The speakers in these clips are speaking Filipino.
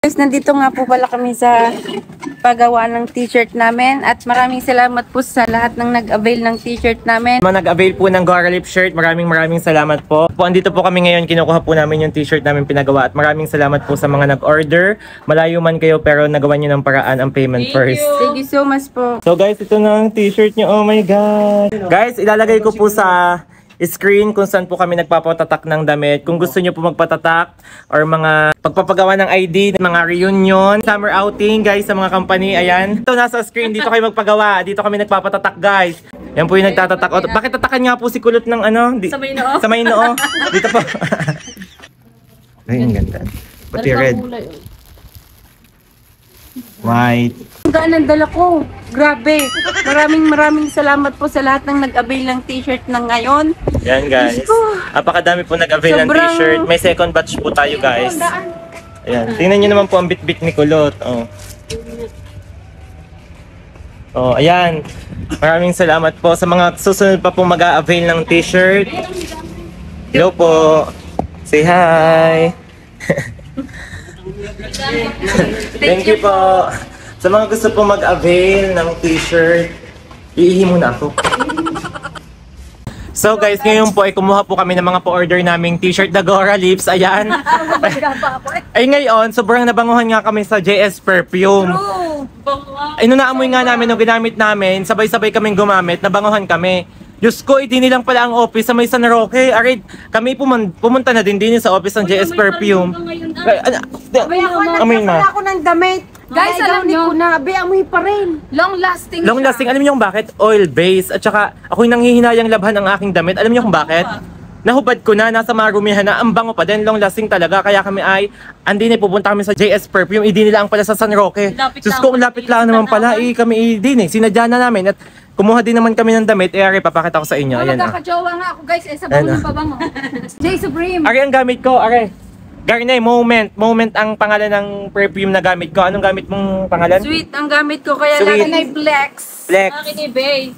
Guys, nandito nga po pala kami sa paggawa ng t-shirt namin at maraming salamat po sa lahat ng nag-avail ng t-shirt namin. Nag-avail po ng Goralip shirt, maraming salamat po. Andito po kami ngayon, kinukuha po namin yung t-shirt namin pinagawa at maraming salamat po sa mga nag-order. Malayo man kayo pero nagawa nyo ng paraan ang payment first. Thank you so much po. So guys, ito na ang t-shirt nyo. Oh my God! Guys, ilalagay ko po sa screen kung saan po kami nagpapatatak ng damit. Kung gusto nyo po magpatatak or mga pagpapagawa ng ID, mga reunion, summer outing guys sa mga company, ayan. Ito nasa screen, dito kayo magpagawa. Dito kami nagpapatatak guys. Yan po yung nagtatatak. O, bakit tatakan nga po si Kulot ng ano? Sa may noo. Sa may noo. Dito po. Ay, ang ganda. Pati red. White. Ang gaan ng dala ko. Grabe. Maraming salamat po sa lahat ng nag-avail ng t-shirt na ngayon. Yan guys. Napakadami po nag-avail ng t-shirt. May second batch po tayo guys. Ayan. Tingnan nyo naman po ang bit-bit ni Kulot. Oh. Oh, ayan. Maraming salamat po sa mga susunod pa po mag-avail ng t-shirt. Hello po. Say hi. Thank you po. Sa mga gusto po mag-avail ng t-shirt, iihi muna ako. So guys, ngayon po ay kumuha po kami ng mga pa-order naming t-shirt na Goralips. Ayan. Ay ngayon, sobrang nabanguhan nga kami sa JS Perfume. Ay nung naamoy nga namin nung ginamit namin, sabay-sabay kaming gumamit, nabanguhan kami. Diyos ko, hindi nilang pala ang office sa may San Roque. Arid, kami pumunta na din sa office ng JS Perfume. Amoy na. Ako ng damit. Guys, alam niyo na, amoy pa rin. Long lasting. Long lasting. Alam niyo kung bakit? Oil base. At saka, ako'y nanghihinayang labhan ang aking damit. Alam niyo kung bakit? Nahubad ko na, nasa marumihan na, ang bango pa din, long lasting talaga. Kaya kami ay, pupunta kami sa JS Perfume, hindi nila ang pala sa San Roque. Diyos ko, lapit lang naman pala, kami sinadya na namin. At kumuha din naman kami ng damit, ari, papakita ko sa inyo. Ayan, magkakajowa nga ako guys, sa bango pa bango. J Supreme. Ari, ang gamit ko, ari. Garnay, Moment ang pangalan ng perfume na gamit ko. Anong gamit mong pangalan? Sweet ang gamit ko, kaya Sweet. Garnay Flex. Flex. Akin ni Bay.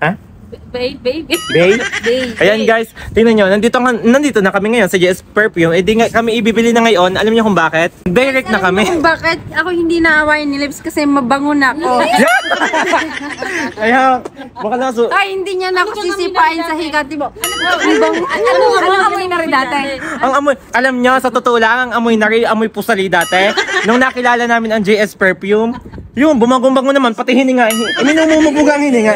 Ha? Bay? Ayan guys, tingnan nyo, nandito na kami ngayon sa JS Perfume. Di nga kami ibibili na ngayon. Alam niyo kung bakit? Direct na kami. Kung bakit? Ako hindi naawain ni Lips kasi mabango na ako. Kaya, baka lang Ay, hindi niya na ako sisipain sa higat, diba? Ano amoy na rin dati? ang amoy, alam niyo, sa totoo lang, ang amoy na rin, amoy pusali dati. Nung nakilala namin ang JS Perfume, yun, bumagong-bango naman, pati hininga. Iminumumugbuga ang hininga.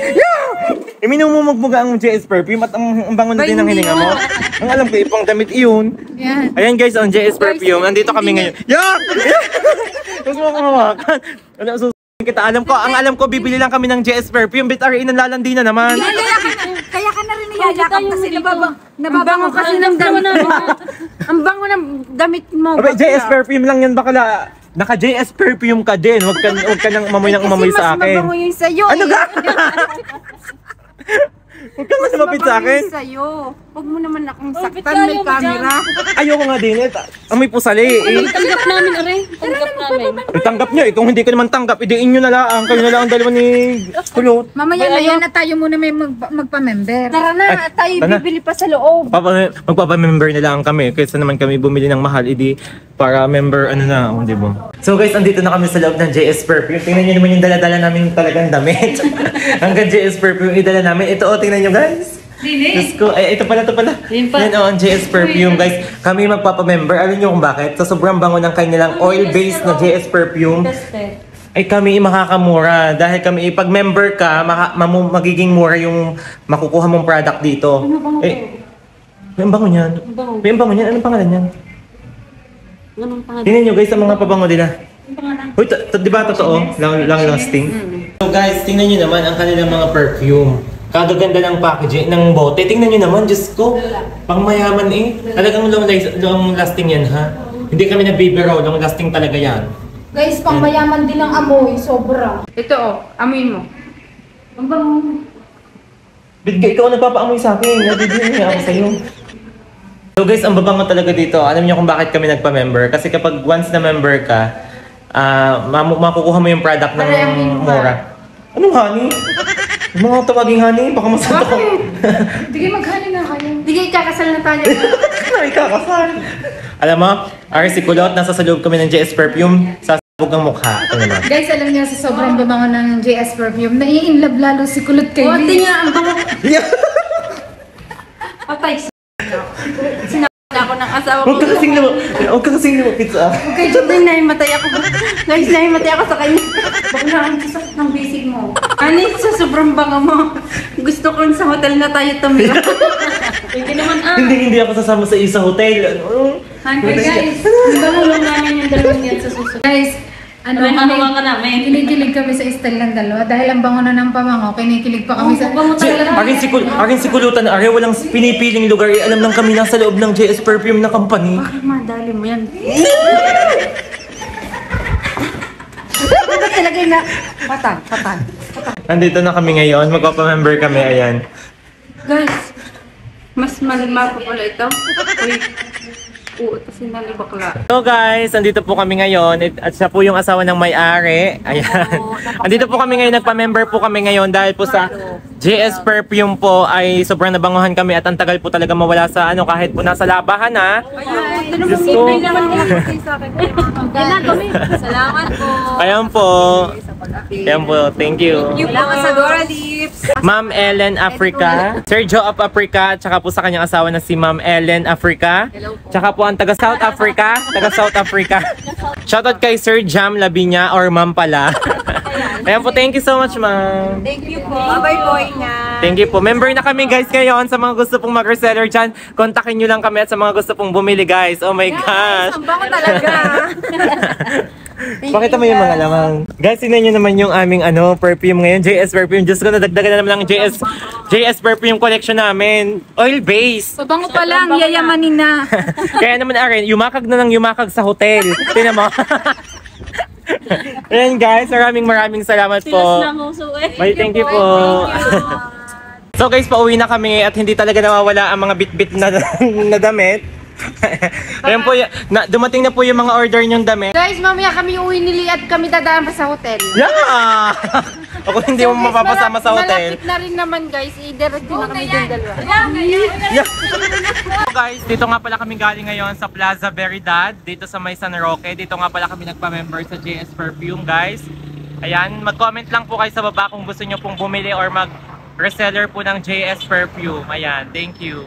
Iminumumugbuga ang JS Perfume at ang bango na din ng hininga mo. Ang alam ko, ipang damit iyon. Ayan guys, ang JS Perfume. Nandito kami ngayon. Gusto mo kumawakan. Kita, alam ko, bibili lang kami ng JS Perfume. Bitari, inanlalandi na naman. Kaya ka na rin niyayakap kasi nababango kasi ng damit mo. Ang bango ng damit mo. JS Perfume lang yan, bakala. Naka-JS Perfume ka din. Huwag ka nang umamoy ng umamoy sa akin. Kasi mas mabango yung sa'yo. Ano ka? Huwag ka mas lumapit sa akin. Huwag mo naman akong saktan, may camera. Ayoko nga din. Amoy pusali. Tanggap namin, aray. Tanggap namin. Tanggap nyo. Kung hindi ko naman tanggap, idiin nyo na lang. Kayo na lang ang dalawa ni Kulot. Mamaya na yan na tayo muna may magpa-member. Tara na, tayo bibili pa sa loob. Magpapa-member na lang kami. Kaysa naman kami bumili ng mahal, para member, di ba? So guys, andito na kami sa loob ng JS Perfume. Tingnan nyo naman yung dala-dala namin talagang damit. Hanggang JS Perfume, idala namin. Ito, tingnan nyo guys. Diyos ko, ito pala. Yan ang JS Perfume guys. Kami magpapa-member. Alam nyo kung bakit? Sa sobrang bango ng kanilang oil-based na JS Perfume, ay kami makakamura. Dahil kami, pag member ka, magiging mura yung makukuha mong product dito. May bango niyan. Anong pangalan niyan? Tingnan nyo guys ang mga pabango nila. Uy, di ba totoo? Long lasting. So guys, tingnan nyo naman ang kanilang mga perfume. Kagaganda ng packaging, ng bote. Tingnan nyo naman, Diyos ko. Pang mayaman Talagang long lasting yan ha. Hindi kami nagbibiro, long lasting talaga yan. Guys, pang mayaman din ang amoy, sobra. Ito amoyin mo. Ang bango. Bigay, ikaw nagpapaamoy sa akin. Nabibigyan niya ako sa'yo. So guys, ang babango talaga dito. Alam niyo kung bakit kami nagpa-member? Kasi kapag once na member ka, makukuha mo yung product ng mura. Anong honey? Yung mga tawaging honey, baka masama ko. Sige, mag-honey na kayo. Sige, kakasal na tayo. Ay, kakasal. Alam mo, Ari si Kulot, nasa sa loob kami ng JS Perfume. Sasabog ang mukha. Ito naman. Guys, alam niyo sa sobrang babango ng JS Perfume, nai-inlove lalo si Kulot kay Buti Liz. nga ang bango. Patay. Sinakala ako ng asawa ko. Huwag ka kasing lumapit sa akin. Okay, Jud, nahimatay ako. Guys, nahimatay ako sa kanya. Bakla, ang sasakit ng basic mo. Ani, sa sobrang banga mo. Gusto ko sa hotel na tayo tumira. Hindi naman Hindi ako sasama sa isang hotel. Ano? Guys, balulong namin yung dalawang yan sa susunod. Guys, May mahawa ka namin. kinikilig kami sa style ng dalawa dahil ang bango na ng pamango, kinikilig pa kami sa... Bango talaga. Akin si Kulutan, Ari, walang pinipiling lugar. Alam lang kami nasa loob ng JS Perfume na company. Bakit madali mo yan? Bakit talaga na? Patan. Nandito na kami ngayon. Magpapamember kami. Ayan. Guys, mas malima pa pala ito. Uy, ito sinali bakla. So guys, andito po kami ngayon at siya po yung asawa ng may-ari. Ayan. Andito po kami ngayon, nagpa-member po kami ngayon dahil po sa JS Perfume po ay sobrang nabanguhan kami at ang tagal po talaga mawala sa ano kahit po nasa labahan ha. Ayun, Diyos ko. Salamat po. Ayan po. Ayan po, thank you. Salamat sa Dora Lips. Ma'am Ellen Africa, Sir Joe of Africa, tsaka po sa kanyang asawa na si Ma'am Ellen Africa. Tsaka po ang taga South Africa. Shoutout kay Sir Jam Labinya or Ma'am pala. Ayan po, thank you so much, ma'am. Thank you po. Bye-bye po, ingat. Thank you po. Member na kami guys ngayon. Sa mga gusto pong mag-reseller dyan, kontakin nyo lang kami at sa mga gusto pong bumili guys. Oh my gosh. Ang bango talaga. Pakita mo yung mga lamang. Guys, sinan nyo naman yung aming perfume ngayon. JS Perfume. Diyos ko, nadagdagan na naman ng JS Perfume collection namin. Oil base. Pabango pa lang, yayamanin na. Kaya naman Aren, yumakag na ng yumakag sa hotel. Tinan mo. Ayan guys, maraming salamat po. Tilas ng uso eh. May thank you po. So guys, pauwi na kami at hindi talaga nawawala ang mga bit-bit na damit. Ayan po, dumating na po yung mga order nyong damit. Guys, mamaya kami uwi nili at kami dadaan pa sa hotel. Yeah! Ako hindi mo mapapasama sa hotel. Malapit na rin naman guys, i-direct na kami din dalawa. Yeah. So guys, dito nga pala kami galing ngayon sa Plaza Veridad, dito sa May San Roque. Dito nga pala kami nagpa-member sa JS Perfume guys. Ayan, mag-comment lang po kayo sa baba kung gusto nyo pong bumili or mag-reseller po ng JS Perfume. Ayan, thank you.